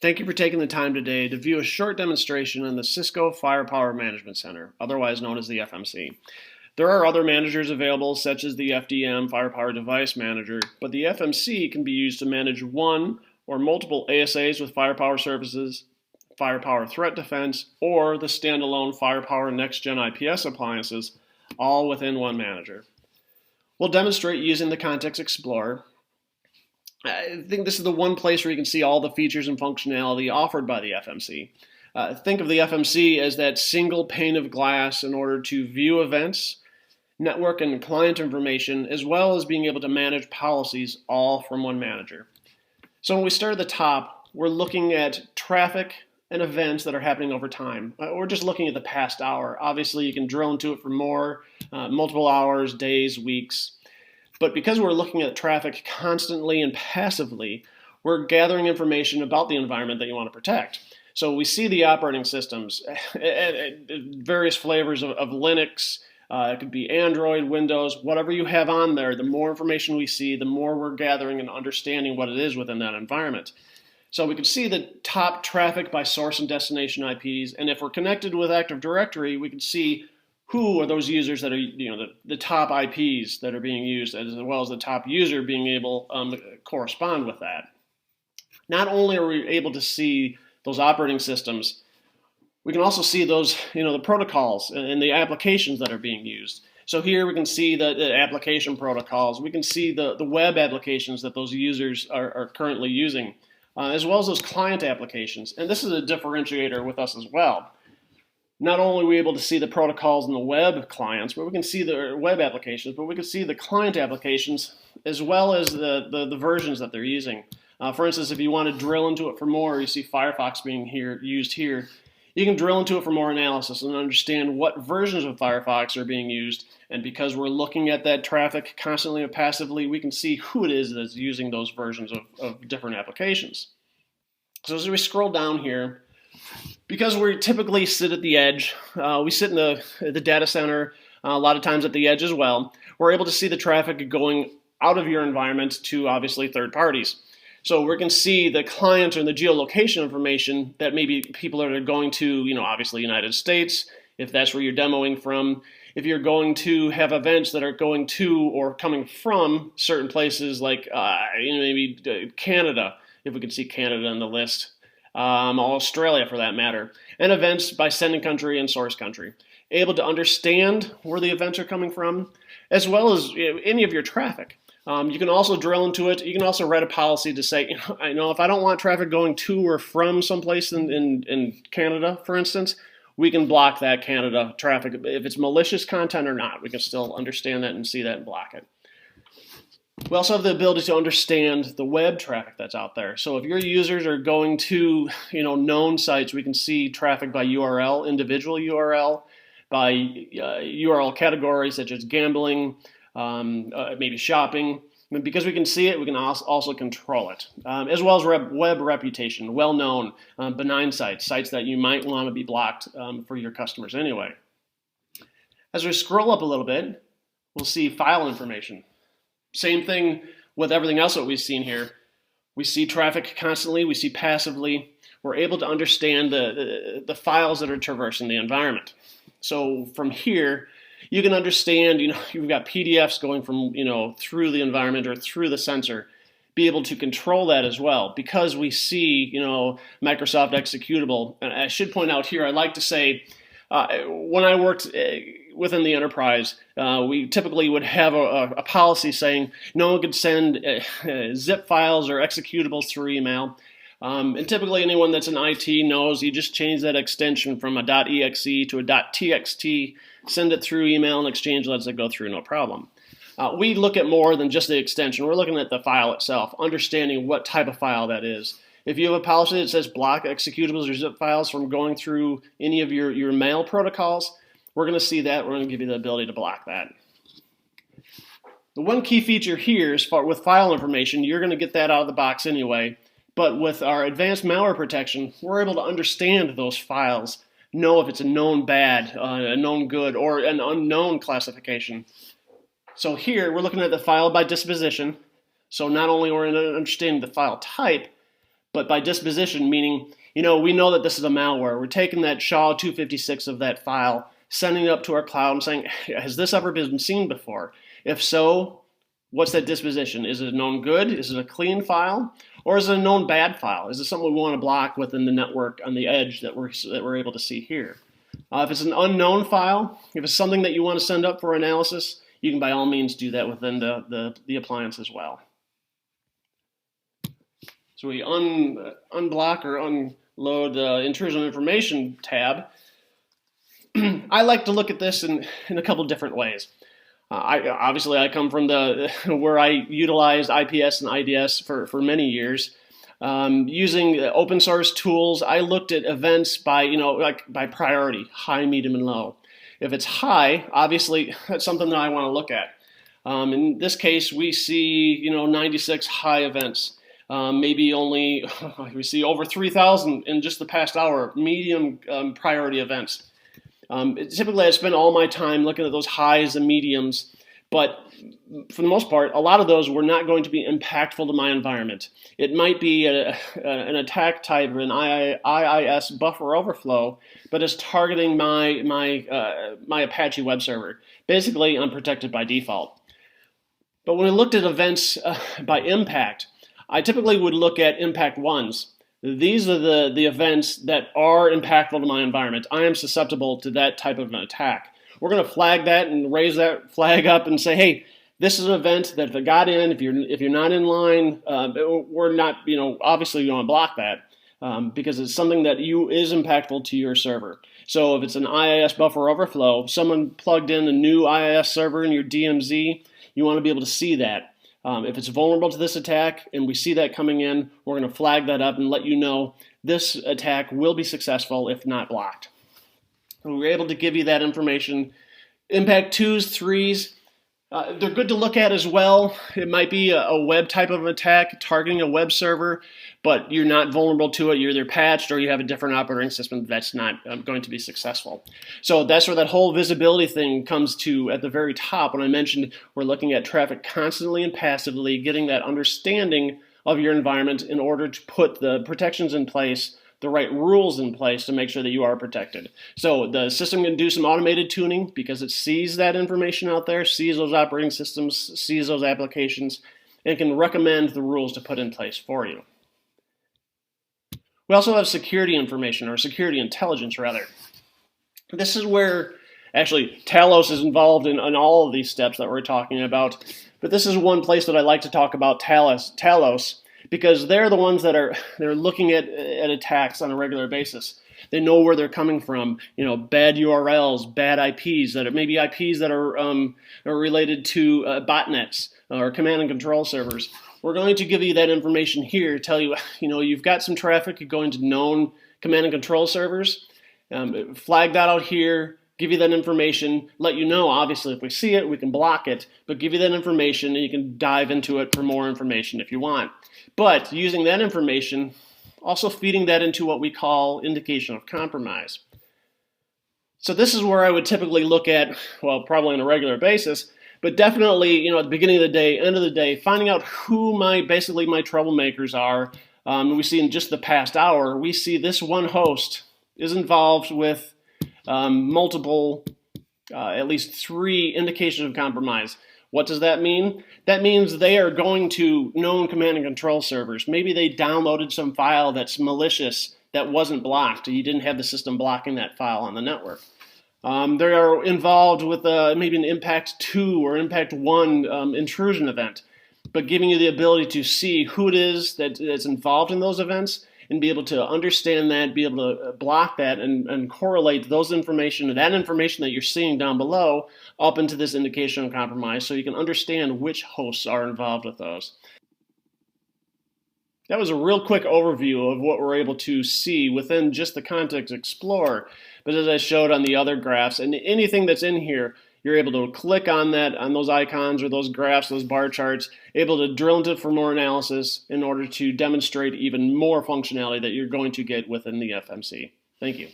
Thank you for taking the time today to view a short demonstration on the Cisco Firepower Management Center, otherwise known as the FMC. There are other managers available, such as the FDM, Firepower Device Manager, but the FMC can be used to manage one or multiple ASAs with Firepower Services, Firepower Threat Defense, or the standalone Firepower Next Gen IPS appliances, all within one manager. We'll demonstrate using the Context Explorer. I think this is the one place where you can see all the features and functionality offered by the FMC. Think of the FMC as that single pane of glass in order to view events, network and client information, as well as being able to manage policies all from one manager. So when we start at the top, we're looking at traffic and events that are happening over time. We're just looking at the past hour. Obviously, you can drill into it for more, multiple hours, days, weeks. But because we're looking at traffic constantly and passively, we're gathering information about the environment that you want to protect. So we see the operating systems, various flavors of Linux. It could be Android, Windows, whatever you have on there. The more information we see, the more we're gathering and understanding what it is within that environment. So we can see the top traffic by source and destination IPs. And if we're connected with Active Directory, we can see who are those users that are, the top IPs that are being used, as well as the top user being able to correspond with that. Not only are we able to see those operating systems, we can also see those, the protocols and the applications that are being used. So here we can see the application protocols. We can see the web applications that those users are currently using, as well as those client applications. And this is a differentiator with us as well. Not only are we able to see the protocols in the web clients, but we can see the web applications, but we can see the client applications as well as the versions that they're using. For instance, if you want to drill into it for more, you see Firefox being used here. You can drill into it for more analysis and understand what versions of Firefox are being used. And because we're looking at that traffic constantly and passively, we can see who it is that's using those versions of different applications. So as we scroll down here, because we typically sit at the edge, we sit in the data center, a lot of times at the edge as well, we're able to see the traffic going out of your environment to obviously third parties. So we can see the client and the geolocation information that maybe people are going to, obviously United States, if that's where you're demoing from. If you're going to have events that are going to or coming from certain places like maybe Canada, if we can see Canada on the list. Australia for that matter, and events by sending country and source country. Able to understand where the events are coming from, as well as any of your traffic. You can also drill into it. You can also write a policy to say, if I don't want traffic going to or from someplace in Canada, for instance, we can block that Canada traffic. If it's malicious content or not, we can still understand that and see that and block it. We also have the ability to understand the web traffic that's out there. So if your users are going to, known sites, we can see traffic by URL, individual URL, by URL categories such as gambling, maybe shopping. And because we can see it, we can also control it, as well as web reputation, well-known, benign sites that you might want to be blocked for your customers anyway. As we scroll up a little bit, we'll see file information. Same thing with everything else that we've seen here. We see traffic constantly, we see passively. We're able to understand the files that are traversing the environment. So from here, you can understand, you've got PDFs going from, through the environment or through the sensor. Be able to control that as well because we see, Microsoft executable. And I should point out here, I like to say, when I worked within the enterprise, we typically would have a policy saying no one could send zip files or executables through email. And typically anyone that's in IT knows you just change that extension from a .exe to a .txt, send it through email, and Exchange lets it go through no problem. We look at more than just the extension. We're looking at the file itself, understanding what type of file that is. If you have a policy that says block executables or zip files from going through any of your mail protocols, we're going to see that. We're going to give you the ability to block that. The one key feature here is with file information, you're going to get that out of the box anyway. But with our advanced malware protection, we're able to understand those files, know if it's a known bad, a known good, or an unknown classification. So here, we're looking at the file by disposition. So not only are we understanding the file type, But by disposition, meaning, we know that this is a malware. We're taking that SHA-256 of that file, sending it up to our cloud and saying, has this ever been seen before? If so, what's that disposition? Is it a known good? Is it a clean file? Or is it a known bad file? Is it something we want to block within the network on the edge that we're able to see here? If it's an unknown file, if it's something that you want to send up for analysis, you can by all means do that within the appliance as well. So we unblock or unload the intrusion information tab. I like to look at this in a couple different ways. Obviously, I come from where I utilized IPS and IDS for many years. Using open source tools, I looked at events by by priority, high, medium, and low. If it's high, obviously that's something that I want to look at. In this case, we see 96 high events. Maybe only we see over 3,000 in just the past hour, medium priority events. Typically, I spend all my time looking at those highs and mediums, but for the most part, a lot of those were not going to be impactful to my environment. It might be an attack type, an IIS buffer overflow, but it's targeting my Apache web server. Basically, I'm protected by default. But when I looked at events by impact, I typically would look at impact ones. These are the events that are impactful to my environment. I am susceptible to that type of an attack. We're going to flag that and raise that flag up and say, hey, this is an event that if it got in, if you're not in line, we're not, obviously you want to block that because it's something that is impactful to your server. So if it's an IIS buffer overflow, someone plugged in a new IIS server in your DMZ, you want to be able to see that. If it's vulnerable to this attack and we see that coming in, we're going to flag that up and let you know this attack will be successful if not blocked. And we're able to give you that information. Impact 2s, 3s, they're good to look at as well. It might be a web type of attack targeting a web server, but you're not vulnerable to it. You're either patched or you have a different operating system that's not going to be successful. So that's where that whole visibility thing comes to at the very top. When I mentioned we're looking at traffic constantly and passively, getting that understanding of your environment in order to put the protections in place, the right rules in place to make sure that you are protected. So the system can do some automated tuning because it sees that information out there, sees those operating systems, sees those applications, and can recommend the rules to put in place for you. We also have security information, or security intelligence rather. This is where actually Talos is involved in all of these steps that we're talking about, but this is one place that I like to talk about Talos, because they're the ones that they're looking at attacks on a regular basis. They know where they're coming from. Bad URLs, bad IPs that are maybe IPs that are related to botnets or command and control servers. We're going to give you that information here. Tell you, you've got some traffic going to known command and control servers. Flag that out here. Give you that information. Let you know, obviously, if we see it, we can block it. But give you that information, and you can dive into it for more information if you want. But using that information, also feeding that into what we call indication of compromise. So this is where I would typically look at, well, probably on a regular basis, but definitely, at the beginning of the day, end of the day, finding out who basically my troublemakers are. We see in just the past hour, we see this one host is involved with multiple, at least 3 indications of compromise. What does that mean? That means they are going to known command and control servers. Maybe they downloaded some file that's malicious that wasn't blocked. You didn't have the system blocking that file on the network. They are involved with maybe an Impact 2 or Impact 1 intrusion event, but giving you the ability to see who it is that's involved in those events and be able to understand that, be able to block that and correlate that information that you're seeing down below up into this indication of compromise so you can understand which hosts are involved with those. That was a real quick overview of what we're able to see within just the Context Explorer. But as I showed on the other graphs, and anything that's in here, you're able to click on those icons or those graphs, those bar charts, able to drill into it for more analysis in order to demonstrate even more functionality that you're going to get within the FMC. Thank you.